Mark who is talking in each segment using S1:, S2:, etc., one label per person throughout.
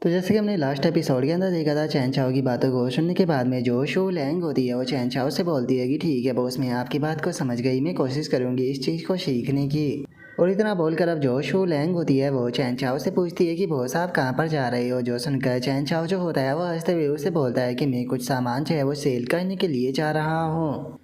S1: तो जैसे कि हमने लास्ट एपिसोड के अंदर देखा था, चैन चाओ की बातों को सुनने के बाद में जो शू लैंग होती है वो चैन चाओ से बोलती है कि ठीक है बॉस, मैं आपकी बात को समझ गई, मैं कोशिश करूंगी इस चीज़ को सीखने की। और इतना बोलकर अब जो शू लैंग होती है वो चैन चाओ से पूछती है कि बॉस आप कहाँ पर जा रहे हो। जो सुनकर चैन चाओ जो होता है वो हंसते हुए उससे बोलता है कि मैं कुछ सामान जो है वो सेल करने के लिए जा रहा हूँ।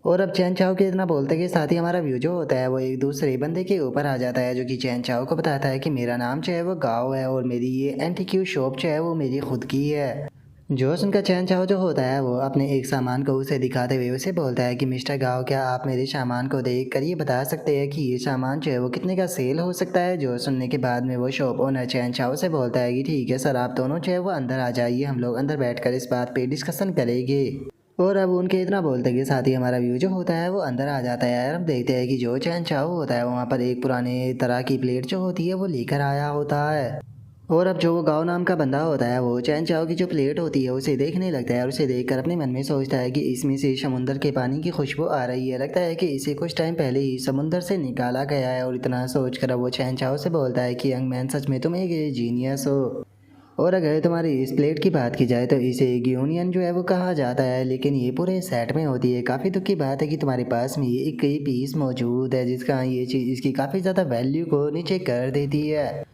S1: और अब चैन चाओ के इतना बोलते के साथ ही हमारा व्यू जो होता है वो एक दूसरे बंदे के ऊपर आ जाता है, जो कि चैन चाओ को बताता है कि मेरा नाम जो है वो गाओ है और मेरी ये एंटीक्यू शॉप जो है वो मेरी खुद की है। जो सुनकर चैन चाओ जो होता है वो अपने एक सामान को उसे दिखाते हुए उसे बोलता है कि मिस्टर गाओ, क्या आप मेरे सामान को देख कर ये बता सकते हैं कि ये सामान जो है वो कितने का सेल हो सकता है। जो सुनने के बाद में वो शॉप ओनर चैन चाओ से बोलता है कि ठीक है सर, आप दोनों जो है वो अंदर आ जाइए, हम लोग अंदर बैठकर इस बात पे डिस्कशन करेंगे। और अब उनके इतना बोलते के साथ ही हमारा व्यू जो होता है वो अंदर आ जाता है और हम देखते हैं कि जो चैन चाओ होता है वहाँ पर एक पुराने तरह की प्लेट जो होती है वो लेकर आया होता है। और अब जो वो गाओ नाम का बंदा होता है वो चैन चाओ की जो प्लेट होती है उसे देखने लगता है और उसे देखकर अपने मन में सोचता है कि इसमें से समुंदर के पानी की खुशबू आ रही है, लगता है कि इसे कुछ टाइम पहले ही समुंदर से निकाला गया है। और इतना सोचकर अब वो चैन चाओ से बोलता है कि यंग मैन, सच में तुम एक जीनियस हो। और अगर तुम्हारी इस प्लेट की बात की जाए तो इसे एक यूनियन जो है वो कहा जाता है, लेकिन ये पूरे सेट में होती है। काफ़ी दुख की बात है कि तुम्हारे पास में ये एक ही पीस मौजूद है जिसका ये चीज़ इसकी काफ़ी ज़्यादा वैल्यू को नीचे कर देती है।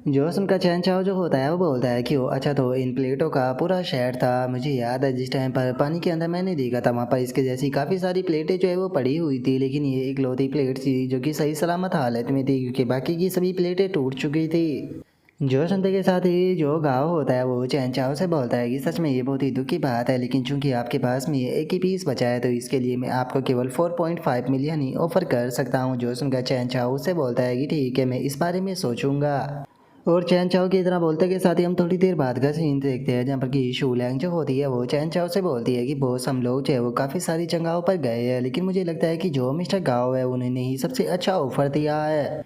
S1: जो उनका चैन चाओ जो होता है वो बोलता है कि वो अच्छा, तो इन प्लेटों का पूरा शेड था, मुझे याद है जिस टाइम पर पानी के अंदर मैंने देखा था वहाँ पर इसके जैसी काफ़ी सारी प्लेटें जो है वो पड़ी हुई थी, लेकिन ये एक लौती प्लेट थी जो कि सही सलामत हालत में थी क्योंकि बाकी की सभी प्लेटें टूट चुकी थी। जो सुनते के साथ ही जो गाँव होता है वो चैन चाओ से बोलता है कि सच में ये बहुत ही दुख की बात है, लेकिन चूंकि आपके पास में ये एक ही पीस बचा है तो इसके लिए मैं आपको केवल 4.5 मिलियन ही ऑफर कर सकता हूँ। जो सुनकर चैन चाओ से बोलता है कि ठीक है, मैं इस बारे में सोचूंगा। और चैन चाओ की इतना बोलते के साथ ही हम थोड़ी देर बाद का सीन देखते हैं जहाँ पर कि शू लैंग जो होती है वो चैन चाओ से बोलती है कि बॉस, हम लोग जो है वो काफ़ी सारी जगहों पर गए हैं, लेकिन मुझे लगता है कि जो मिस्टर गाओ है उन्होंने ही सबसे अच्छा ऑफर दिया है।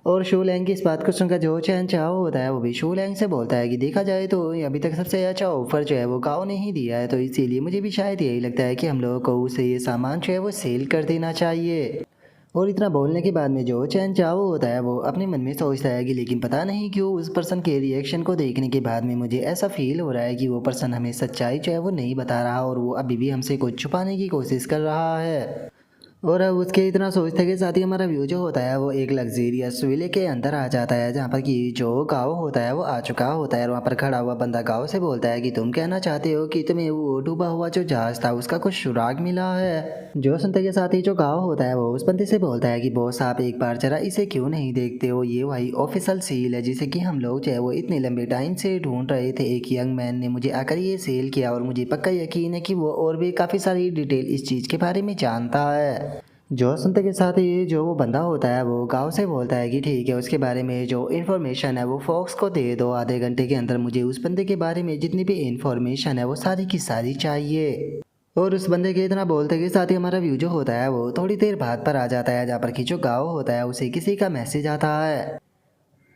S1: और शू लैंग की इस बात को सुनकर जो चैन चाओ होता है वो भी शू लैंग से बोलता है कि देखा जाए तो ये अभी तक सबसे अच्छा ऑफर जो है वो गाओ ने ही दिया है, तो इसीलिए मुझे भी शायद यही लगता है कि हम लोगों को उसे ये सामान जो है वो सेल कर देना चाहिए। और इतना बोलने के बाद में जो चैन चाओ होता है वो अपने मन में सोचता है कि लेकिन पता नहीं क्यों उस पर्सन के रिएक्शन को देखने के बाद में मुझे ऐसा फील हो रहा है कि वो पर्सन हमें सच्चाई जो है वो नहीं बता रहा और वो अभी भी हमसे कुछ छुपाने की कोशिश कर रहा है। और अब उसके इतना सोचते के साथ ही हमारा व्यू जो होता है वो एक लग्जेरियस विले के अंदर आ जाता है जहाँ पर कि जो गाँव होता है वो आ चुका होता है और वहाँ पर खड़ा हुआ बंदा गाँव से बोलता है कि तुम कहना चाहते हो कि तुम्हें वो डूबा हुआ जो जहाज था उसका कुछ सुराग मिला है। जो सुनते के साथ ही जो गाँव होता है वो उस बंदे से बोलता है कि बॉस, आप एक बार जरा इसे क्यों नहीं देखते हो, ये वही ऑफिशियल सील है जिसे कि हम लोग जो है वो इतने लंबे टाइम से ढूंढ रहे थे। एक यंग मैन ने मुझे आकर ये सेल किया और मुझे पक्का यकीन है कि वो और भी काफ़ी सारी डिटेल इस चीज़ के बारे में जानता है। जो सुनते के साथ ही जो वो बंदा होता है वो गाँव से बोलता है कि ठीक है, उसके बारे में जो इन्फॉर्मेशन है वो फॉक्स को दे दो, आधे घंटे के अंदर मुझे उस बंदे के बारे में जितनी भी इन्फॉर्मेशन है वो सारी की सारी चाहिए। और उस बंदे के इतना बोलते के साथ ही हमारा व्यू जो होता है वो थोड़ी देर बाद पर आ जाता है जहाँ पर कि जो गाँव होता है उसे किसी का मैसेज आता है।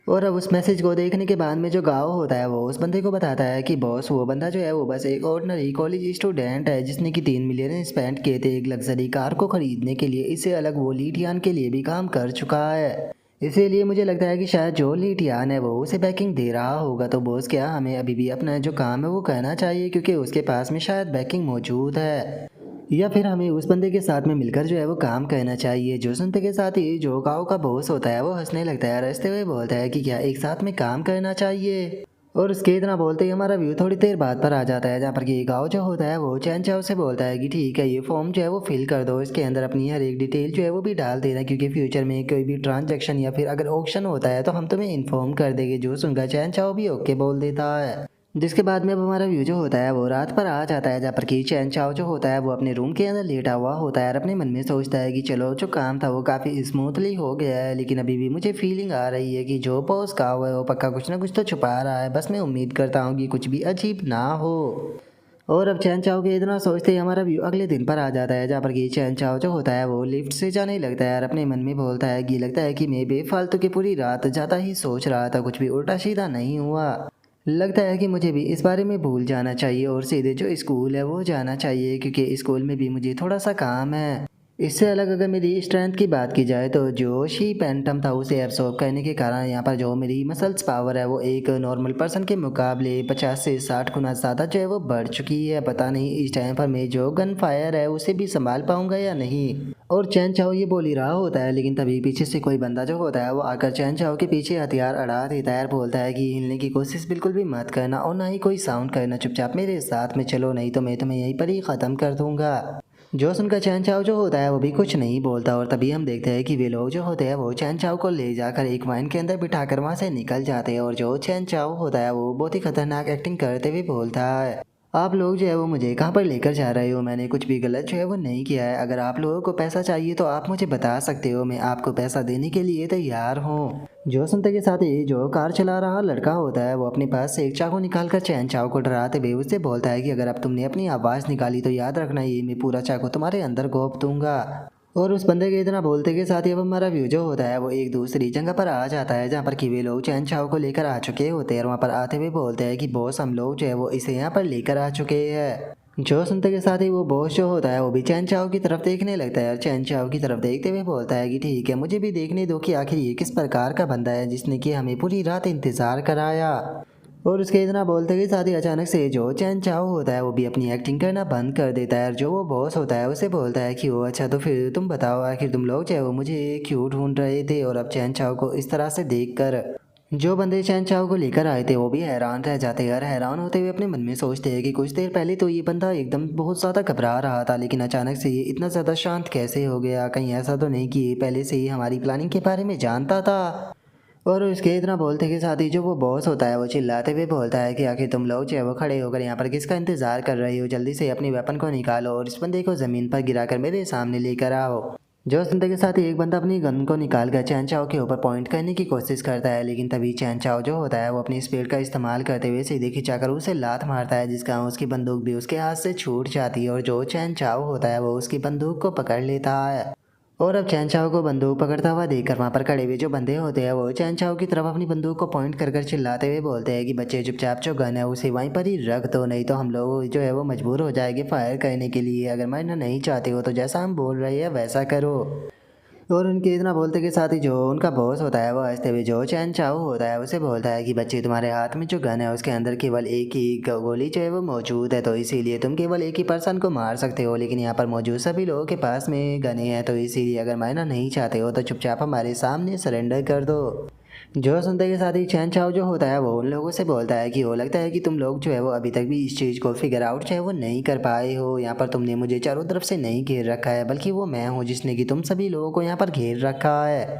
S1: और अब उस मैसेज को देखने के बाद में जो गाँव होता है वो उस बंदे को बताता है कि बॉस, वो बंदा जो है वो बस एक ऑर्डिनरी कॉलेज स्टूडेंट है जिसने कि 3 मिलियन स्पेंड किए थे एक लग्जरी कार को खरीदने के लिए। इससे अलग वो लीटियान के लिए भी काम कर चुका है, इसीलिए मुझे लगता है कि शायद जो लीटियान है वो उसे बैकिंग दे रहा होगा। तो बॉस, क्या हमें अभी भी अपना जो काम है वो करना चाहिए क्योंकि उसके पास में शायद बैकिंग मौजूद है, या फिर हमें उस बंदे के साथ में मिलकर जो है वो काम करना चाहिए। जो सुनते के साथ ही जो गाँव का बॉस होता है वो हंसने लगता है, हंसते हुए बोलता है कि क्या एक साथ में काम करना चाहिए। और उसके इतना बोलते ही हमारा व्यू थोड़ी देर बाद पर आ जाता है जहाँ पर कि गाँव जो होता है वो चैन चाओ से बोलता है कि ठीक है, ये फॉर्म जो है वो फिल कर दो, इसके अंदर अपनी हर एक डिटेल जो है वो भी डाल देना क्योंकि फ्यूचर में कोई भी ट्रांजैक्शन या फिर अगर ऑक्शन होता है तो हम तुम्हें इन्फॉर्म कर देंगे। जो सुनकर चैन चाओ भी ओके बोल देता है, जिसके बाद में अब हमारा व्यू जो होता है वो रात पर आ जाता है जहाँ पर कि चैन चाओ जो होता है वो अपने रूम के अंदर लेटा हुआ होता है और अपने मन में सोचता है कि चलो जो काम था वो काफ़ी स्मूथली हो गया है, लेकिन अभी भी मुझे फीलिंग आ रही है कि जो बॉस का हुआ है वो पक्का कुछ ना कुछ तो छुपा रहा है। बस मैं उम्मीद करता हूँ कि कुछ भी अजीब ना हो। और अब चैन चाओ के इतना सोचते ही हमारा व्यू अगले दिन पर आ जाता है जहाँ पर कि चैन चाओ जो होता है वो लिफ्ट से जाने लगता है और अपने मन में बोलता है कि लगता है कि मैं बेफालतू की पूरी रात ज़्यादा ही सोच रहा था, कुछ भी उल्टा सीधा नहीं हुआ। लगता है कि मुझे भी इस बारे में भूल जाना चाहिए और सीधे जो स्कूल है वो जाना चाहिए क्योंकि स्कूल में भी मुझे थोड़ा सा काम है। इससे अलग अगर मेरी स्ट्रेंथ की बात की जाए तो जो शी पेंटम था उसे एब्सॉर्ब करने के कारण यहाँ पर जो मेरी मसल्स पावर है वो एक नॉर्मल पर्सन के मुकाबले 50 से 60 गुना ज़्यादा जो है वो बढ़ चुकी है। पता नहीं इस टाइम पर मैं जो गन फायर है उसे भी संभाल पाऊंगा या नहीं। और चैन चाओ ये बोल ही रहा होता है, लेकिन तभी पीछे से कोई बंदा जो होता है वो आकर चैन चाओ के पीछे हथियार अड़ा देता है। बोलता है कि हिलने की कोशिश बिल्कुल भी मत करना और ना ही कोई साउंड करना, चुपचाप मेरे साथ में चलो नहीं तो मैं तुम्हें यहीं पर ही ख़त्म कर दूंगा। जो सुनकर चैन चाओ जो होता है वो भी कुछ नहीं बोलता और तभी हम देखते हैं कि वे लोग जो होते हैं वो चैन चाओ को ले जाकर एक वाइन के अंदर बिठाकर वहाँ से निकल जाते हैं। और जो चैन चाओ होता है वो बहुत ही खतरनाक एक्टिंग करते हुए बोलता है, आप लोग जो है वो मुझे कहाँ पर लेकर जा रहे हो, मैंने कुछ भी गलत जो है वो नहीं किया है। अगर आप लोगों को पैसा चाहिए तो आप मुझे बता सकते हो, मैं आपको पैसा देने के लिए तैयार हूँ। जो सुनते के साथ ही जो कार चला रहा लड़का होता है वो अपने पास से एक चाकू निकालकर चैन चाओ को डराते हुए उससे बोलता है कि अगर अब तुमने अपनी आवाज़ निकाली तो याद रखना ये मैं पूरा चाकू तुम्हारे अंदर घोंप दूंगा। और उस बंदे के इतना बोलते के साथ ही अब हमारा व्यू जो होता है वो एक दूसरी जगह पर आ जाता है जहाँ पर कि वे लोग चैन चाओ को लेकर आ चुके होते हैं। और वहाँ पर आते हुए बोलते हैं कि बॉस हम लोग जो है वो इसे यहाँ पर लेकर आ चुके हैं। जो सुनते के साथ ही वो बॉस जो होता है वो भी चैन चाओ की तरफ देखने लगता है और चैन चाओ की तरफ देखते हुए बोलता है कि ठीक है, मुझे भी देखने दो कि आखिर ये किस प्रकार का बंदा है जिसने कि हमें पूरी रात इंतज़ार कराया। और उसके इतना बोलते के साथ ही अचानक से जो चैन चाओ होता है वो भी अपनी एक्टिंग करना बंद कर देता है और जो वो बॉस होता है उसे बोलता है कि वो अच्छा तो फिर तुम बताओ आखिर तुम लोग जो है वो मुझे क्यों ढूंढ रहे थे। और अब चैन चाओ को इस तरह से देखकर जो बंदे चैन चाओ को लेकर आए थे वो भी हैरान रह जाते हैं और हैरान होते हुए अपने मन में सोचते हैं कि कुछ देर पहले तो ये बंदा एकदम बहुत ज़्यादा घबरा रहा था, लेकिन अचानक से ये इतना ज़्यादा शांत कैसे हो गया। कहीं ऐसा तो नहीं कि ये पहले से ही हमारी प्लानिंग के बारे में जानता था। और उसके इतना बोलते के साथ ही जो वो बॉस होता है वो चिल्लाते हुए बोलता है कि आखिर तुम लोग जो है वो खड़े होकर यहाँ पर किसका इंतजार कर रही हो, जल्दी से अपनी वेपन को निकालो और इस बंदे को ज़मीन पर गिराकर मेरे सामने लेकर आओ। जो सुनते के साथ ही एक बंदा अपनी गन को निकाल कर चैन चाओ के ऊपर पॉइंट करने की कोशिश करता है, लेकिन तभी चैन चाओ जो होता है वो अपनी स्पीड का इस्तेमाल करते हुए सीधे खिंचाकर उसे लात मारता है, जिसका उसकी बंदूक भी उसके हाथ से छूट जाती है। और जो चैन चाओ होता है वो उसकी बंदूक को पकड़ लेता है। और अब चैन चाओ को बंदूक पकड़ता हुआ देखकर वहाँ पर खड़े हुए जो बंदे होते हैं वो चैन चाओ की तरफ अपनी बंदूक को पॉइंट कर चिल्लाते हुए बोलते हैं कि बच्चे चुपचाप जो गन है उसे वहीं पर ही रख दो, नहीं तो हम लोग जो है वो मजबूर हो जाएंगे फायर करने के लिए। अगर मारना नहीं चाहते हो तो जैसा हम बोल रहे हैं वैसा करो। और उनके इतना बोलते के साथ ही जो उनका बॉस होता है वो हंसते हुए जो चैन चाओ होता है उसे बोलता है कि बच्चे तुम्हारे हाथ में जो गन है उसके अंदर केवल एक ही गोली जो है वो मौजूद है, तो इसीलिए तुम केवल एक ही पर्सन को मार सकते हो, लेकिन यहाँ पर मौजूद सभी लोगों के पास में गने हैं, तो इसीलिए अगर मारना नहीं चाहते हो तो चुपचाप हमारे सामने सरेंडर कर दो। जो सुनते के साथ ही चैन चाओ जो होता है वो उन लोगों से बोलता है कि वो लगता है कि तुम लोग जो है वो अभी तक भी इस चीज़ को फिगर आउट जो है वो नहीं कर पाए हो। यहाँ पर तुमने मुझे चारों तरफ से नहीं घेर रखा है, बल्कि वो मैं हूँ जिसने कि तुम सभी लोगों को यहाँ पर घेर रखा है।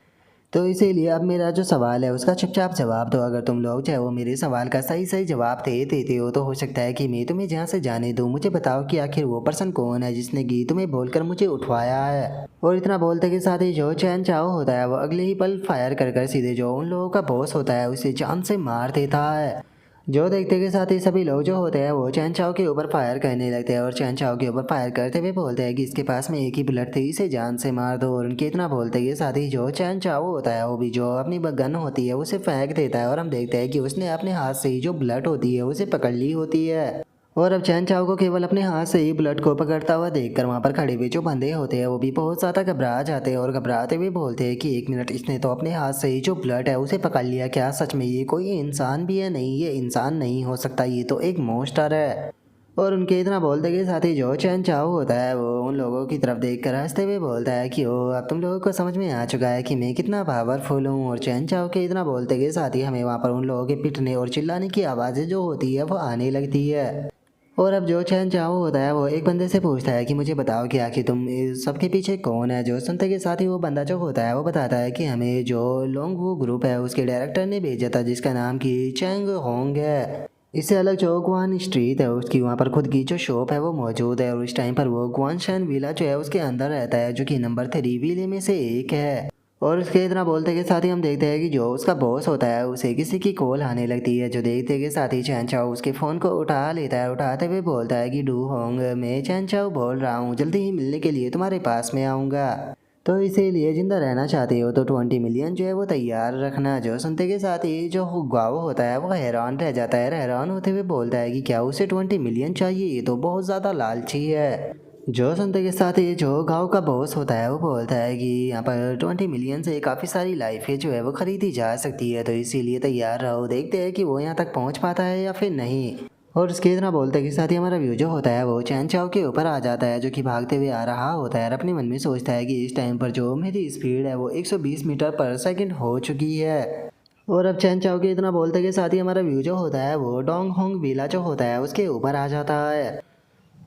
S1: तो इसीलिए अब मेरा जो सवाल है उसका चुपचाप जवाब दो। अगर तुम लोग जो है वो मेरे सवाल का सही सही जवाब दे देते हो तो हो सकता है कि मैं तुम्हें जहाँ से जाने दूँ। मुझे बताओ कि आखिर वो पर्सन कौन है जिसने कि तुम्हें बोलकर मुझे उठवाया है। और इतना बोलते के साथ ही जो चैन चाओ होता है वो अगले ही पल फायर कर सीधे जो उन लोगों का बॉस होता है उसे जान से मार देता है। जो देखते के साथ ही सभी लोग जो होते हैं वो चैन चाओ के ऊपर फायर करने लगते हैं और चैन चाओ के ऊपर फायर करते हुए बोलते हैं कि इसके पास में एक ही बुलेट थी, इसे जान से मार दो। और उनके इतना बोलते के साथ ही जो चैन चाओ होता है वो भी जो अपनी गन होती है उसे फेंक देता है और हम देखते हैं कि उसने अपने हाथ से ही जो बुलेट होती है उसे पकड़ ली होती है। और अब चैन चाओ को केवल अपने हाथ से ही बुलेट को पकड़ता हुआ देखकर वहाँ पर खड़े हुए जो बंदे होते हैं वो भी बहुत ज़्यादा घबरा जाते हैं और घबराते हुए बोलते हैं कि एक मिनट, इसने तो अपने हाथ से ही जो बुलेट है उसे पकड़ लिया, क्या सच में ये कोई इंसान भी है? नहीं, ये इंसान नहीं हो सकता, ये तो एक मॉन्स्टर है। और उनके इतना बोलते के साथ ही जो चैन चाओ होता है वो उन लोगों की तरफ देख कर हंसते हुए बोलता है कि ओ अब तुम लोगों को समझ में आ चुका है कि मैं कितना पावरफुल हूँ। और चैन चाओ के इतना बोलते के साथ ही हमें वहाँ पर उन लोगों के पिटने और चिल्लाने की आवाज़ें जो होती है वो आने लगती है। और अब जो चैन चाओ होता है वो एक बंदे से पूछता है कि मुझे बताओ कि आखिर तुम इस सबके पीछे कौन है। जो सुनते के साथ ही वो बंदा जो होता है वो बताता है कि हमें जो लोंग वो ग्रुप है उसके डायरेक्टर ने भेजा था जिसका नाम की चैंग होंग है। इससे अलग जो गुआन स्ट्रीट है उसकी वहाँ पर खुद की जो शॉप है वो मौजूद है और उस टाइम पर वो गुआन शैन विला जो है उसके अंदर रहता है जो कि नंबर 3 विले में से एक है। और उसके इतना बोलते के साथ ही हम देखते हैं कि जो उसका बॉस होता है उसे किसी की कॉल आने लगती है। जो देखते के साथ ही चैन चाओ उसके फ़ोन को उठा लेता है, उठाते हुए बोलता है कि डू होंग, मैं चैन चाओ बोल रहा हूँ, जल्दी ही मिलने के लिए तुम्हारे पास में आऊँगा। तो इसीलिए जिंदा रहना चाहते हो तो 20 मिलियन जो है वो तैयार रखना। जो सुनते के साथ ही जो गाओ होता है वो हैरान रह जाता है, हैरान होते हुए बोलता है कि क्या उसे 20 मिलियन चाहिए, ये तो बहुत ज़्यादा लालची है। जो सुनते के साथ ही जो गांव का बॉस होता है वो बोलता है कि यहाँ पर 20 मिलियन से काफ़ी सारी लाइफें जो है वो खरीदी जा सकती है, तो इसीलिए तैयार रहो, देखते हैं कि वो यहाँ तक पहुँच पाता है या फिर नहीं। और उसके इतना बोलते के साथ ही हमारा व्यू जो होता है वो चैन चाओ के ऊपर आ जाता है, जो कि भागते हुए आ रहा होता है और अपने मन में सोचता है कि इस टाइम पर जो मेरी स्पीड है वो 120 मीटर पर सेकंड हो चुकी है। और अब चैन चाओ के इतना बोलते के साथ ही हमारा व्यू जो होता है वो डोंग होंग विला जो होता है उसके ऊपर आ जाता है।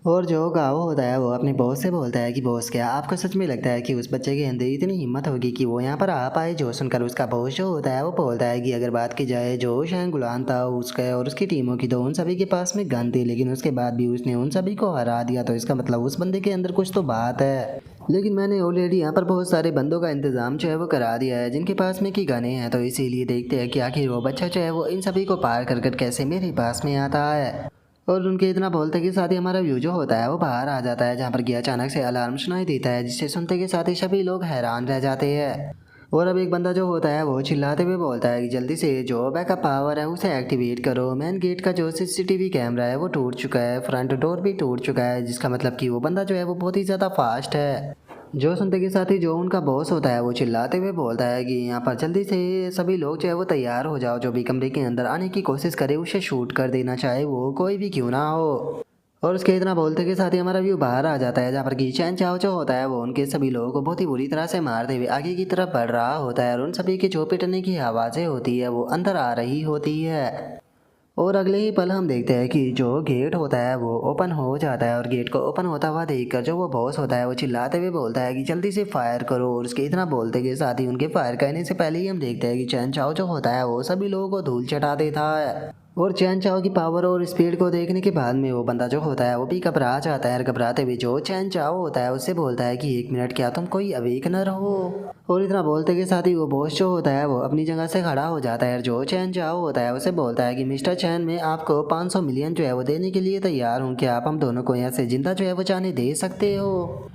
S1: और जो गाओ होता है वो अपने बॉस से बोलता है कि बॉस, क्या आपको सच में लगता है कि उस बच्चे के अंदर इतनी हिम्मत होगी कि वो यहाँ पर आ पाए? जो सुनकर उसका बॉस जो होता है वो बोलता है कि अगर बात की जाए जो शैंग गुलान था उसका और उसकी टीमों की, तो उन सभी के पास में गन थी, लेकिन उसके बाद भी उसने उन सभी को हरा दिया, तो इसका मतलब उस बंदे के अंदर कुछ तो बात है। लेकिन मैंने ऑलरेडी यहाँ पर बहुत सारे बंदों का इंतजाम जो है वो करा दिया है जिनके पास में की गने हैं, तो इसीलिए देखते हैं कि आखिर वो बच्चा जो है वो इन सभी को पार कर कर कैसे मेरे पास में आता है। और उनके इतना बोलते के साथ ही हमारा व्यू जो होता है वो बाहर आ जाता है, जहाँ पर कि अचानक से अलार्म सुनाई देता है, जिससे सुनते के साथ ही सभी लोग हैरान रह जाते हैं। और अब एक बंदा जो होता है वो चिल्लाते हुए बोलता है कि जल्दी से जो बैकअप पावर है उसे एक्टिवेट करो, मेन गेट का जो सीसीटीवी कैमरा है वो टूट चुका है, फ्रंट डोर भी टूट चुका है, जिसका मतलब कि वो बंदा जो है वो बहुत ही ज़्यादा फास्ट है। जो सुनते के साथ ही जो उनका बॉस होता है वो चिल्लाते हुए बोलता है कि यहाँ पर जल्दी से सभी लोग जो है वो तैयार हो जाओ, जो भी कमरे के अंदर आने की कोशिश करे उसे शूट कर देना, चाहे वो कोई भी क्यों ना हो। और उसके इतना बोलते के साथ ही हमारा व्यू बाहर आ जाता है, जहाँ पर कि चैन चाओ जो होता है वो उनके सभी लोगों को बहुत ही बुरी तरह से मारते हुए आगे की तरफ बढ़ रहा होता है, और उन सभी के जो पिटने की आवाज़ें होती है वो अंदर आ रही होती है। और अगले ही पल हम देखते हैं कि जो गेट होता है वो ओपन हो जाता है, और गेट को ओपन होता हुआ देखकर जो वो बॉस होता है वो चिल्लाते हुए बोलता है कि जल्दी से फायर करो। और उसके इतना बोलते के साथ ही उनके फायर करने से पहले ही हम देखते हैं कि चैन चाओ जो होता है वो सभी लोगों को धूल चटा देता है। और चैन चाओ की पावर और स्पीड को देखने के बाद में वो बंदा जो होता है वो भी घबरा जाता है, और घबराते हुए जो चैन चाओ होता है उससे बोलता है कि 1 मिनट, क्या तुम कोई अवेकनर हो? और इतना बोलते के साथ ही वो बॉस जो होता है वो अपनी जगह से खड़ा हो जाता है, और जो चैन चाओ होता है उसे बोलता है कि मिस्टर चैन, मैं आपको 500 मिलियन जो है वो देने के लिए तैयार हूँ, क्या आप हम दोनों को यहाँ से जिंदा जो है वो जाने दे सकते हो?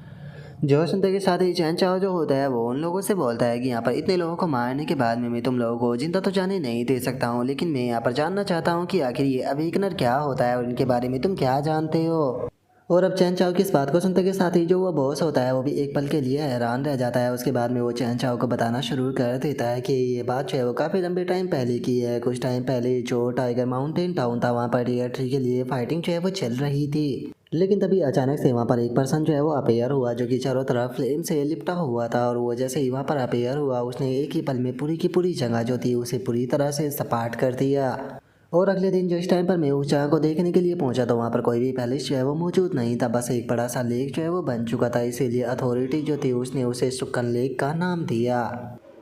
S1: जो सुनते के साथ ही चैन चाओ जो होता है वो उन लोगों से बोलता है कि यहाँ पर इतने लोगों को मारने के बाद में मैं तुम लोगों को जिंदा तो जाने नहीं दे सकता हूँ, लेकिन मैं यहाँ पर जानना चाहता हूँ कि आखिर ये अवेकनर क्या होता है और इनके बारे में तुम क्या जानते हो। और अब चैन चाओ की इस बात को सुनते के साथ ही जो वो बॉस होता है वो भी एक पल के लिए हैरान रह जाता है। उसके बाद में वो चैन चाओ को बताना शुरू कर देता है कि ये बात जो है वो काफ़ी लंबे टाइम पहले की है। कुछ टाइम पहले जो टाइगर माउंटेन टाउन था वहाँ पर टीयर ट्री के लिए फाइटिंग जो है वो चल रही थी, लेकिन तभी अचानक से वहाँ पर एक पर्सन जो है वो अपेयर हुआ, जो कि चारों तरफ फ्लेम से लिपटा हुआ था। और वो जैसे ही वहाँ पर अपेयर हुआ उसने एक ही पल में पूरी की पूरी जगह जो थी उसे पूरी तरह से सपाट कर दिया। और अगले दिन जो इस टाइम पर मैं उस जगह को देखने के लिए पहुंचा तो वहाँ पर कोई भी पैलेस जो है वो मौजूद नहीं था, बस एक बड़ा सा लेक जो है वो बन चुका था, इसीलिए अथॉरिटी जो थी उसने उसे सुक्कन लेक का नाम दिया।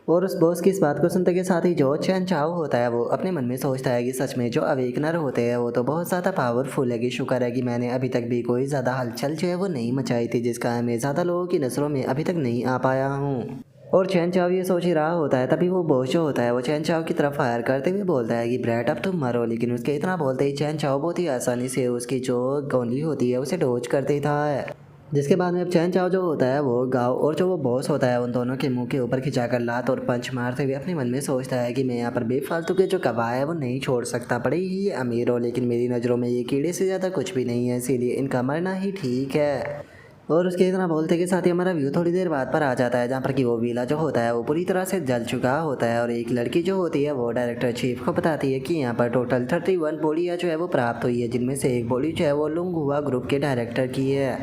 S1: और उस बॉस की इस बात को सुनते के साथ ही जो चैन चाओ होता है वो अपने मन में सोचता है कि सच में जो अवेकनर होते हैं वो तो बहुत ज़्यादा पावरफुल है, कि शुक्र है कि मैंने अभी तक भी कोई ज़्यादा हलचल जो है वो नहीं मचाई थी, जिसका मैं ज़्यादा लोगों की नज़रों में अभी तक नहीं आ पाया हूँ। और चैन चाओ ये सोच ही रहा होता है, तभी वो बॉस जो होता है वो चैन चाओ की तरफ फायर करते हुए बोलता है कि ब्रैट अब तुम मरो, लेकिन उसके इतना बोलते ही चैन चाओ बहुत ही आसानी से उसकी जो गोली होती है उसे डोज कर देता है। जिसके बाद में अब चैन चाओ जो होता है वो गाँव और जो वो बॉस होता है उन दोनों के मुंह के ऊपर खिंचाकर लात और पंच मारते हुए अपने मन में सोचता है कि मैं यहाँ पर बेफालतू के जो गवाह है वो नहीं छोड़ सकता, बड़े ही अमीर हो लेकिन मेरी नज़रों में ये कीड़े से ज़्यादा कुछ भी नहीं है, इसीलिए इनका मरना ही ठीक है। और उसके इतना बोलते के साथ ही हमारा व्यू थोड़ी देर बाद पर आ जाता है, जहाँ पर कि वो विला जो होता है वो पूरी तरह से जल चुका होता है, और एक लड़की जो होती है वो डायरेक्टर चीफ को बताती है कि यहाँ पर टोटल 31 बॉडियाँ जो है वो प्राप्त हुई है, जिनमें से एक बॉडी जो है वो लुंगहुआ ग्रुप के डायरेक्टर की है।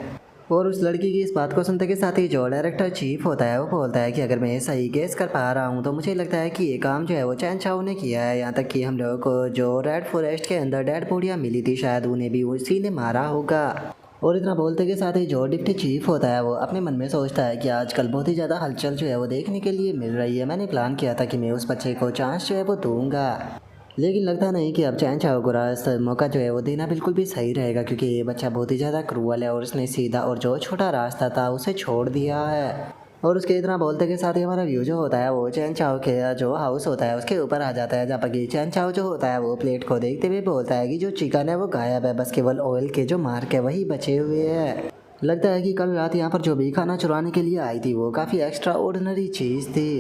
S1: और उस लड़की की इस बात को सुनते के साथ ही जो डायरेक्टर चीफ होता है वो बोलता है कि अगर मैं सही गेस कर पा रहा हूँ तो मुझे लगता है कि ये काम जो है वो चैन चाओ ने किया है, यहाँ तक कि हम लोगों को जो रेड फॉरेस्ट के अंदर डेड बॉडियाँ मिली थी शायद उन्हें भी उसी ने मारा होगा। और इतना बोलते के साथ ही जो डिप्टी चीफ होता है वो अपने मन में सोचता है कि आजकल बहुत ही ज़्यादा हलचल जो है वो देखने के लिए मिल रही है, मैंने प्लान किया था कि मैं उस बच्चे को चांस जो है वो दूंगा, लेकिन लगता नहीं कि अब चैन चाओ को मौका जो है वो देना बिल्कुल भी सही रहेगा, क्योंकि ये बच्चा बहुत ही ज़्यादा क्रूअल है और उसने सीधा और जो छोटा रास्ता था उसे छोड़ दिया है। और उसके इतना बोलते के साथ ही हमारा व्यू जो होता है वो चैन चाओ के जो हाउस होता है उसके ऊपर आ जाता है, जहाँ पर कि चैन चाओ जो होता है वो प्लेट को देखते हुए बोलता है कि जो चिकन है वो गायब है, बस केवल ऑयल के जो मार्क है वही बचे हुए हैं। लगता है कि कल रात यहाँ पर जो भी खाना चुराने के लिए आई थी वो काफ़ी एक्स्ट्रा ऑर्डिनरी चीज़ थी।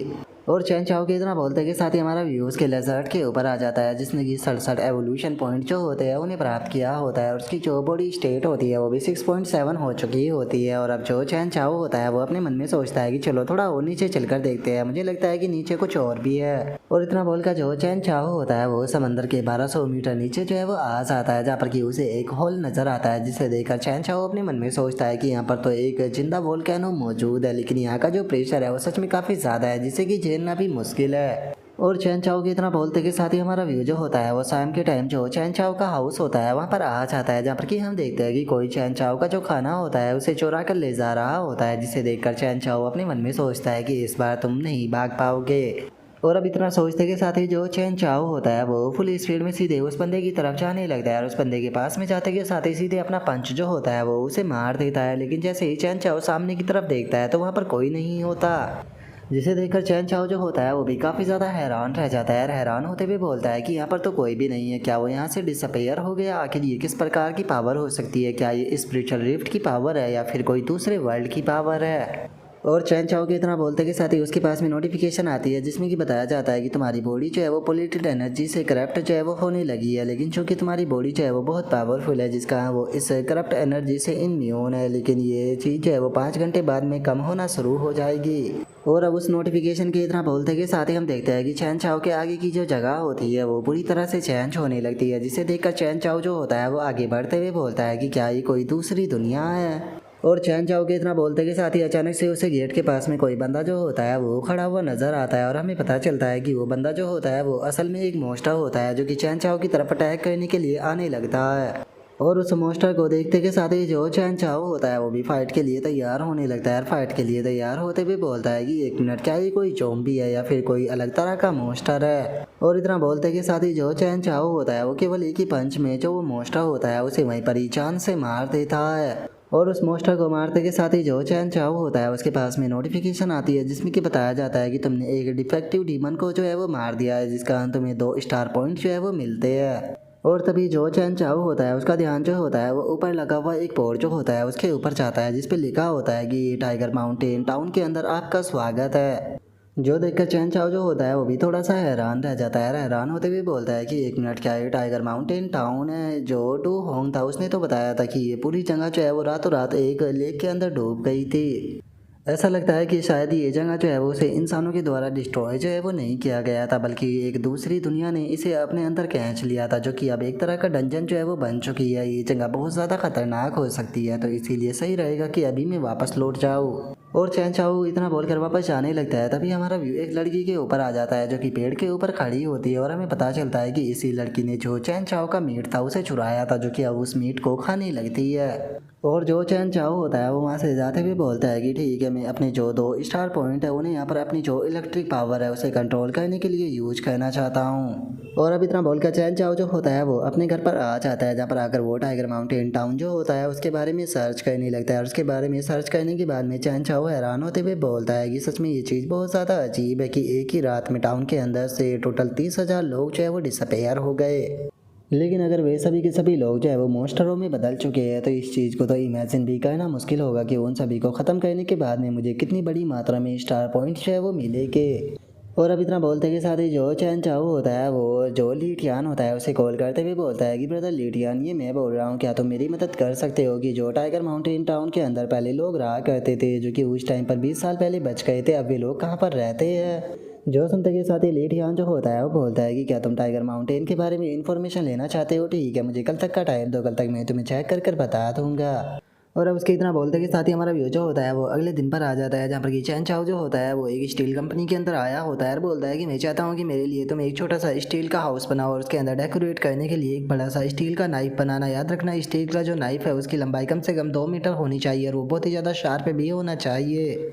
S1: और चैन चाओ के इतना बोलते के साथ ही हमारा व्यूज के लेजर्ट के ऊपर आ जाता है, जिसने कि 67 एवोल्यूशन पॉइंट जो होते हैं उन्हें प्राप्त किया होता है और उसकी जो बॉडी स्टेट होती है वो भी 6.7 हो चुकी होती है। और अब जो चैन चाओ होता है वो अपने मन में सोचता है कि चलो थोड़ा और नीचे चलकर देखते हैं, मुझे लगता है कि नीचे कुछ और भी है। और इतना बोलकर जो चैन चाओ होता है वो समंदर के 1200 मीटर नीचे जो है वो आ जाता है, जहाँ पर कि उसे एक होल नजर आता है, जिसे देखकर चैन चाओ अपने मन में सोचता है कि यहाँ पर तो एक जिंदा वोल्केनो मौजूद है, लेकिन यहाँ का जो प्रेशर है वो सच में काफी ज्यादा है, जिसे कि झेलना भी मुश्किल है। और चैन चाओ के इतना बोलते के साथ ही हमारा व्यू जो होता है वो शाम के टाइम जो चैन चाओ का हाउस होता है वहाँ पर आ जाता है, जहाँ पर कि हम देखते हैं कि कोई चैन चाओ का जो खाना होता है उसे चुरा कर ले जा रहा होता है, जिसे देखकर चैन चाओ अपने मन में सोचता है कि इस बार तुम नहीं भाग पाओगे। और अब इतना सोचते के साथ ही जो चैन चाओ होता है वो फुल स्पीड में सीधे उस बंदे की तरफ जाने लगता है और उस बंदे के पास में जाते के साथ ही सीधे अपना पंच जो होता है वो उसे मार देता है। लेकिन जैसे ही चैन चाओ सामने की तरफ देखता है तो वहाँ पर कोई नहीं होता, जिसे देखकर चैन चाओ जो होता है वो भी काफ़ी ज़्यादा हैरान रह जाता है। हैरान होते हुए बोलता है कि यहाँ पर तो कोई भी नहीं है, क्या वो यहाँ से डिसअपेयर हो गया? आखिर ये किस प्रकार की पावर हो सकती है? क्या ये स्पिरिचुअल रिफ्ट की पावर है या फिर कोई दूसरे वर्ल्ड की पावर है? और चैन चाओ के इतना बोलते के साथ ही उसके पास में नोटिफिकेशन आती है, जिसमें कि बताया जाता है कि तुम्हारी बॉडी जो है वो पोल्यूटेड एनर्जी से करप्ट जो है वो होने लगी है, लेकिन चूंकि तुम्हारी बॉडी जो है वो बहुत पावरफुल है, जिसका वो इस करप्ट एनर्जी से इम्यून है, लेकिन ये चीज़ जो है वो 5 घंटे बाद में कम होना शुरू हो जाएगी। और अब उस नोटिफिकेशन के इतना बोलते के साथ ही हम देखते हैं कि चैन चाओ के आगे की जो जगह होती है वो पूरी तरह से चेंज होने लगती है, जिसे देखकर चैन चाओ जो होता है वो आगे बढ़ते हुए बोलता है कि क्या ये कोई दूसरी दुनिया है? और चैन चाओ के इतना बोलते के साथ ही अचानक से उसे गेट के पास में कोई बंदा जो होता है वो खड़ा हुआ नजर आता है और हमें पता चलता है कि वो बंदा जो होता है वो असल में एक मोस्टर होता है, जो कि चैन चाओ की तरफ अटैक करने के लिए आने लगता है। और उस मोस्टर को देखते के साथ ही जो चैन चाओ होता है वो भी फाइट के लिए तैयार होने लगता है। फाइट के लिए तैयार होते हुए बोलता है कि 1 मिनट, क्या ये कोई ज़ॉम्बी है या फिर कोई अलग तरह का मोस्टर है? और इतना बोलते के साथ ही जो चैन चाओ होता है वो केवल एक ही पंच में जो वो मोस्टर होता है उसे वहीं पर ही जान से मार देता है। और उस मोस्टर को मारते के साथ ही जो चैन चाओ होता है उसके पास में नोटिफिकेशन आती है, जिसमें कि बताया जाता है कि तुमने एक डिफेक्टिव डीमन को जो है वो मार दिया है, जिस कारण तुम्हें 2 स्टार पॉइंट जो है वो मिलते हैं। और तभी जो चैन चाओ होता है उसका ध्यान जो होता है वो ऊपर लगा हुआ एक बोर्ड जो होता है उसके ऊपर जाता है, जिस पे लिखा होता है कि टाइगर माउंटेन टाउन के अंदर आपका स्वागत है। जो देखकर चैन चाओ जो होता है वो भी थोड़ा सा हैरान रह जाता है। हैरान होते हुए बोलता है कि 1 मिनट, क्या ये टाइगर माउंटेन टाउन है? जो टू होंग था उसने तो बताया था कि ये पूरी जगह जो है वो रातों रात एक लेक के अंदर डूब गई थी। ऐसा लगता है कि शायद ये जगह जो है वो उसे इंसानों के द्वारा डिस्ट्रॉय जो है वो नहीं किया गया था, बल्कि एक दूसरी दुनिया ने इसे अपने अंदर खींच लिया था, जो कि अब एक तरह का डंजन जो है वो बन चुकी है। ये जगह बहुत ज़्यादा खतरनाक हो सकती है, तो इसीलिए सही रहेगा कि अभी मैं वापस लौट जाऊँ। और चैन चाओ इतना बोलकर वापस जाने लगता है, तभी हमारा व्यू एक लड़की के ऊपर आ जाता है, जो कि पेड़ के ऊपर खड़ी होती है और हमें पता चलता है कि इसी लड़की ने जो चैन चाओ का मीट था उसे चुराया था, जो कि अब उस मीट को खाने लगती है। और जो चैन चाओ होता है वो वहाँ से जाते हुए बोलता है कि ठीक है, मैं अपने जो 2 स्टार पॉइंट है उन्हें यहाँ पर अपनी जो इलेक्ट्रिक पावर है उसे कंट्रोल करने के लिए यूज करना चाहता हूँ। और अब इतना बोलकर चैन चाओ जो होता है वो अपने घर पर आ जाता है, जहाँ पर आकर वो टाइगर माउंटेन टाउन जो होता है उसके बारे में सर्च करने लगता है। और उसके बारे में सर्च करने के बाद में चैन चाओ हैरान होते हुए बोलता है कि सच में ये चीज़ बहुत ज़्यादा अजीब है कि एक ही रात में टाउन के अंदर से टोटल 30,000 लोग जो है वो डिसअपेयर हो गए। लेकिन अगर वे सभी के सभी लोग जो है वो मोस्टरों में बदल चुके हैं, तो इस चीज़ को तो इमेजिन भी करना मुश्किल होगा कि उन सभी को ख़त्म करने के बाद में मुझे कितनी बड़ी मात्रा में स्टार पॉइंट जो है वो मिलेंगे। और अब इतना बोलते के साथ ही जो चैन चाओ होता है वो जो लीटियान होता है उसे कॉल करते हुए बोलता है कि ब्रदर लीटियान, ये मैं बोल रहा हूँ, क्या तुम मेरी मदद कर सकते हो कि जो टाइगर माउंटेन टाउन के अंदर पहले लोग रहा करते थे, जो कि उस टाइम पर 20 साल पहले बच गए थे, अब वे लोग कहाँ पर रहते हैं? जो सुनते के साथ ही लीटियान जो होता है वो बोलता है कि क्या तुम टाइगर माउंटेन के बारे में इन्फॉर्मेशन लेना चाहते हो? ठीक है, मुझे कल तक का टाइम दो, कल तक मैं तुम्हें चेक कर बता दूंगा। और अब उसके इतना बोलते के साथ ही हमारा व्यू जो होता है वो अगले दिन पर आ जाता है, जहाँ पर कि चैन चाओ जो होता है वो एक स्टील कंपनी के अंदर आया होता है और बोलता है कि मैं चाहता हूँ कि मेरे लिए तुम एक छोटा सा स्टील का हाउस बनाओ और उसके अंदर डेकोरेट करने के लिए एक बड़ा सा स्टील का नाइफ बनाना। याद रखना, स्टील का जो नाइफ है उसकी लंबाई कम से कम 2 मीटर होनी चाहिए और वो बहुत ही ज़्यादा शार्प भी होना चाहिए।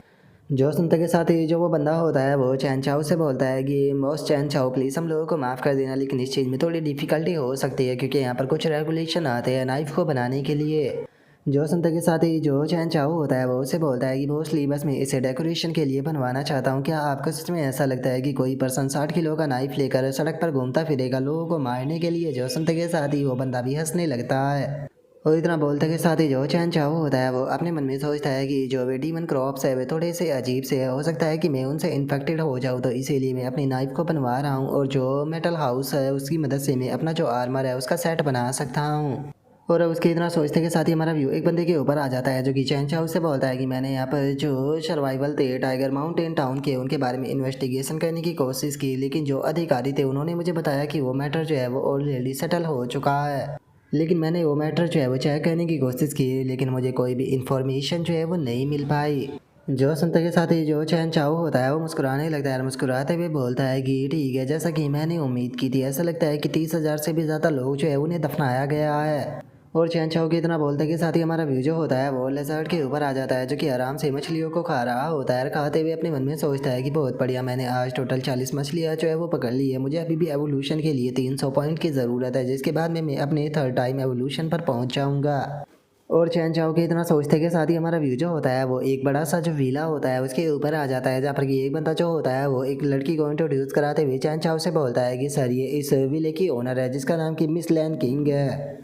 S1: जो सुनते के साथ ही जो वो बंदा होता है वो चैन चाओ से बोलता है कि बॉस चैन चाओ, प्लीज़ हम लोगों को माफ़ कर देना, लेकिन इस चीज़ में थोड़ी डिफ़िकल्टी हो सकती है क्योंकि यहाँ पर कुछ रेगुलेशन आते हैं नाइफ को बनाने के लिए। जो सुनते के साथ ही जो चैन चाओ होता है वो उसे बोलता है कि मोस्टली बस मैं इसे डेकोरेशन के लिए बनवाना चाहता हूँ। क्या आपको सच में ऐसा लगता है कि कोई पर्सन 60 किलो का नाइफ लेकर सड़क पर घूमता फिरेगा लोगों को मारने के लिए? जो सुनते के साथ ही वो बंदा भी हंसने लगता है। और इतना बोलते के साथ ही जो चैन चाहो होता है वो अपने मन में सोचता है कि जो वे डीमन क्रॉप्स है वे थोड़े से अजीब से है, हो सकता है कि मैं उनसे इन्फेक्टेड हो जाऊँ, तो इसीलिए मैं अपनी नाइफ को बनवा रहा हूँ और जो मेटल हाउस है उसकी मदद से मैं अपना जो आर्मर है उसका सेट बना सकता हूँ। और अब उसके इतना सोचते के साथ ही हमारा व्यू एक बंदे के ऊपर आ जाता है जो कि चैन चाओ से बोलता है कि मैंने यहाँ पर जो सर्वाइवल थे टाइगर माउंटेन टाउन के उनके बारे में इन्वेस्टिगेशन करने की कोशिश की, लेकिन जो अधिकारी थे उन्होंने मुझे बताया कि वो मैटर जो है वो ऑलरेडी सेटल हो चुका है। लेकिन मैंने वो मैटर जो है वो चेक करने की कोशिश की, लेकिन मुझे कोई भी इन्फॉर्मेशन जो है वो नहीं मिल पाई। जो सुनते के साथ ही जो चैन चाओ होता है वो मुस्कुराने लगता है और मुस्कुराते हुए बोलता है कि ठीक है, जैसा कि मैंने उम्मीद की थी, ऐसा लगता है कि 30,000 से भी ज़्यादा लोग जो है उन्हें दफनाया गया है। और चैन चाओ के इतना बोलते के साथ ही हमारा व्यू जो होता है वो लेजर्ड के ऊपर आ जाता है जो कि आराम से मछलियों को खा रहा होता है और खाते हुए अपने मन में सोचता है कि बहुत बढ़िया, मैंने आज टोटल 40 मछलियाँ जो है वो पकड़ ली है, मुझे अभी भी एवोल्यूशन के लिए 300 पॉइंट की ज़रूरत है, जिसके बाद में मैं अपने थर्ड टाइम एवोल्यूशन पर पहुँच जाऊँगा। और चैन चाओ के इतना सोचते के साथ ही हमारा व्यू जो होता है वो एक बड़ा सा जो विला होता है उसके ऊपर आ जाता है, जहाँ पर कि एक बंदा जो होता है वो एक लड़की को इंट्रोड्यूस कराते हुए चैन चाओ से बोलता है कि सर ये इस विले की ओनर है जिसका नाम कि मिस लैन किंग है।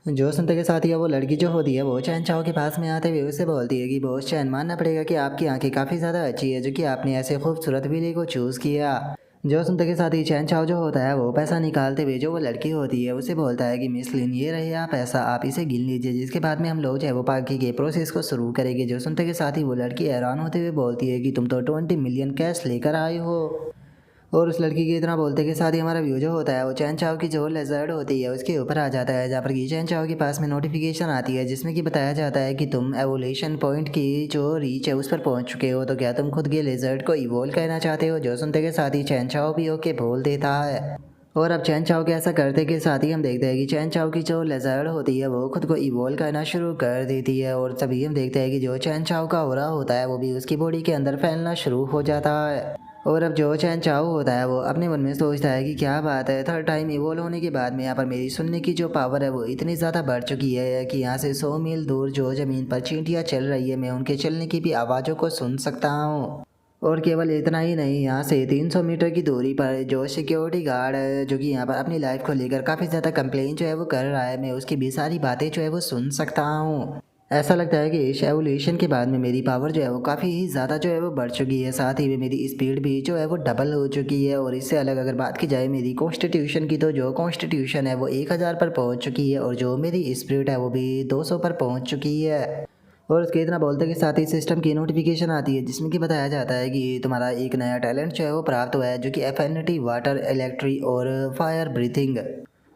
S1: जो सुनते के साथ ही वो लड़की जो होती है वो चैन चाओ के पास में आते हुए उससे बोलती है कि बॉस चैन, मानना पड़ेगा कि आपकी आंखें काफ़ी ज़्यादा अच्छी है जो कि आपने ऐसे खूबसूरत विले को चूज़ किया। जो सुनते के साथ ही चैन चाओ जो होता है वो पैसा निकालते हुए जो वो लड़की होती है उसे बोलता है कि मिस लिन ये रहे आप पैसा, आप इसे गिन लीजिए, जिसके बाद में हम लोग जो है वो बाकी के प्रोसेस को शुरू करेंगे। जो सुनते के साथ ही वो लड़की हैरान होते हुए बोलती है कि तुम तो 20 मिलियन कैश लेकर आए हो। और उस लड़की के इतना बोलते के साथ ही हमारा व्यू जो होता है वो चैन चाओ की जो लेजर्ड होती है उसके ऊपर आ जाता है, जहाँ पर कि चैन चाओ के पास में नोटिफिकेशन आती है जिसमें कि बताया जाता है कि तुम एवोल्यूशन पॉइंट की जो रीच है उस पर पहुंच चुके हो, तो क्या तुम खुद के लेजर्ड को इवोल्व करना चाहते हो। जो सुनते के साथ ही चैन चाओ भी ओके बोल देता है। और अब चैन चाओ के ऐसा करते के साथ ही हम देखते हैं कि चैन चाओ की जो लेजर्ड होती है वो खुद को इवोल्व करना शुरू कर देती है, और तभी हम देखते हैं कि जो चैन चाओ का ऑरा होता है वो भी उसकी बॉडी के अंदर फैलना शुरू हो जाता है। और अब जो चैन चाओ होता है वो अपने मन में सोचता है कि क्या बात है, थर्ड टाइम इवोल्व होने के बाद में यहाँ पर मेरी सुनने की जो पावर है वो इतनी ज़्यादा बढ़ चुकी है कि यहाँ से 100 मील दूर जो ज़मीन पर चींटियाँ चल रही है मैं उनके चलने की भी आवाज़ों को सुन सकता हूँ। और केवल इतना ही नहीं, यहाँ से 300 मीटर की दूरी पर जो सिक्योरिटी गार्ड है जो कि यहाँ पर अपनी लाइफ को लेकर काफ़ी ज़्यादा कंप्लेन जो है वो कर रहा है, मैं उसकी भी सारी बातें जो है वो सुन सकता हूँ। ऐसा लगता है कि इस एवोल्यूशन के बाद में मेरी पावर जो है वो काफ़ी ही ज़्यादा जो है वो बढ़ चुकी है, साथ ही में मेरी स्पीड भी जो है वो डबल हो चुकी है। और इससे अलग अगर बात की जाए मेरी कॉन्स्टिट्यूशन की, तो जो कॉन्स्टिट्यूशन है वो 1000 पर पहुंच चुकी है और जो मेरी स्पीड है वो भी 200 पर पहुंच चुकी है। और उसके इतना बोलते के साथ ही सिस्टम की नोटिफिकेशन आती है जिसमें कि बताया जाता है कि तुम्हारा एक नया टैलेंट जो है वो प्राप्त हुआ है जो कि एफिनिटी वाटर इलेक्ट्रिक और फायर ब्रीथिंग,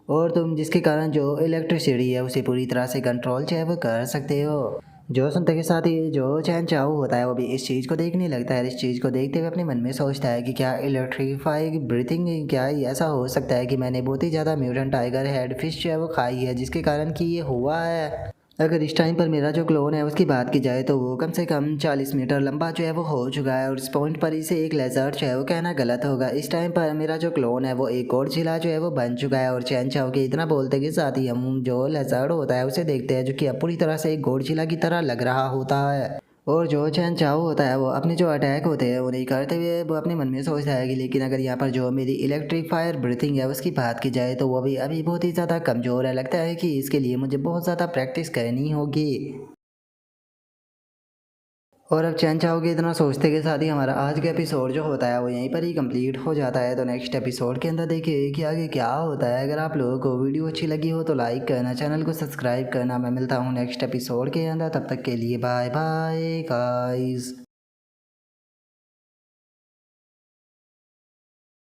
S1: और तुम जिसके कारण जो इलेक्ट्रिसिटी है उसे पूरी तरह से कंट्रोल जो है वो कर सकते हो। जो सुनते के साथ ही जो चैन चाओ होता है वो भी इस चीज़ को देखने लगता है, इस चीज़ को देखते हुए अपने मन में सोचता है कि क्या इलेक्ट्रीफाई ब्रीथिंग, क्या ये ऐसा हो सकता है कि मैंने बहुत ही ज़्यादा म्यूटेंट टाइगर हेड फिश जो है वो खाई है जिसके कारण कि ये हुआ है। अगर इस टाइम पर मेरा जो क्लोन है उसकी बात की जाए तो वो कम से कम 40 मीटर लंबा जो है वो हो चुका है, और इस पॉइंट पर इसे एक लेजर्ड जो है वो कहना गलत होगा। इस टाइम पर मेरा जो क्लोन है वो एक गॉडजिला जो है वो बन चुका है। और चैन चाओ के इतना बोलते के साथ ही हम जो लेजर्ड होता है उसे देखते हैं जो कि अब पूरी तरह से एक गॉडजिला की तरह लग रहा होता है। और जो चैन चाओ होता है वो अपने जो अटैक होते हैं उन्हें करते हुए वो अपने मन में सोचता है कि लेकिन अगर यहाँ पर जो मेरी इलेक्ट्रिक फायर ब्रीथिंग है उसकी बात की जाए तो वो भी अभी बहुत ही ज़्यादा कमज़ोर है, लगता है कि इसके लिए मुझे बहुत ज़्यादा प्रैक्टिस करनी होगी। और अब चैन चाओ के इतना सोचते के साथ ही हमारा आज का एपिसोड जो होता है वो यहीं पर ही कंप्लीट हो जाता है। तो नेक्स्ट एपिसोड के अंदर देखिए कि आगे क्या होता है। अगर आप लोगों को वीडियो अच्छी लगी हो तो लाइक करना, चैनल को सब्सक्राइब करना। मैं मिलता हूँ नेक्स्ट एपिसोड के अंदर, तब तक के लिए बाय बाय गाइस।